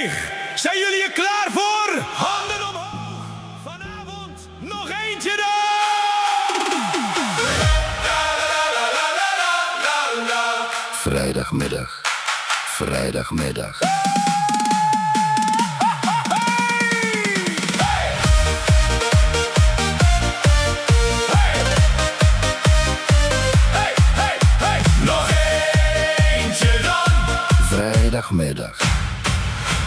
leeg. Zijn jullie er klaar voor? Handen omhoog. Vanavond nog eentje dan. Vrijdagmiddag, vrijdagmiddag. Nog eentje dan. Vrijdagmiddag.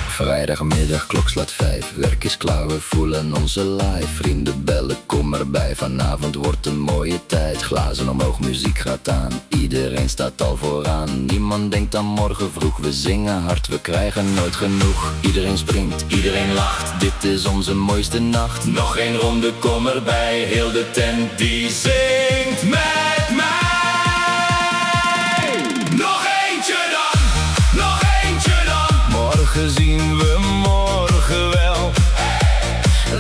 Vrijdagmiddag, klok slaat 5. Werk is klaar, we voelen onze live. Vrienden bellen, kom erbij. Vanavond wordt een mooie tijd. Glazen omhoog, muziek gaat aan. Iedereen staat al vooraan. Niemand denkt aan morgen vroeg. We zingen hard, we krijgen nooit genoeg. Iedereen springt, iedereen lacht. Dit is onze mooiste nacht. Nog één ronde, kom erbij. Heel de tent die zingt met mij. Nog eentje dan. Nog eentje dan. Morgen zien we morgen wel.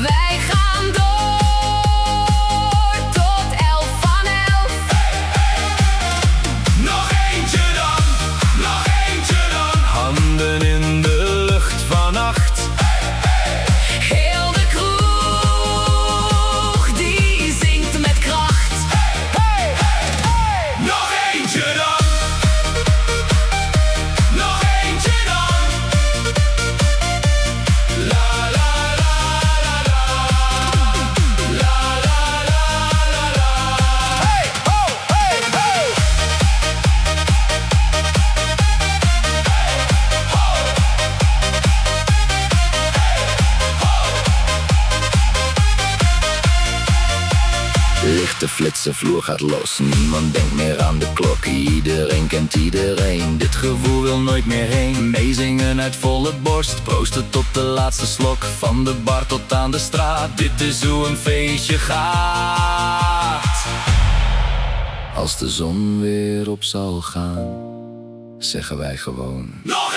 Wij gaan door tot 11 van 11. Nog eentje dan. Nog eentje dan. Handen in de lucht van 8. Heel de kroeg die zingt met kracht. Nog eentje dan. Nog eentje dan. La la la la la. La la la la la. Hey ho hey ho. Lichte flitsen, vloer gaat los. Niemand denkt meer aan de klok. Iedereen kent iedereen. Dit gevoel wil nooit meer heen. Meezingen uit volle borst. Proosten tot de laatste slok. Van de bar tot aan de straat. Dit is hoe een feestje gaat. Als de zon weer op zal gaan, zeggen wij gewoon: Nog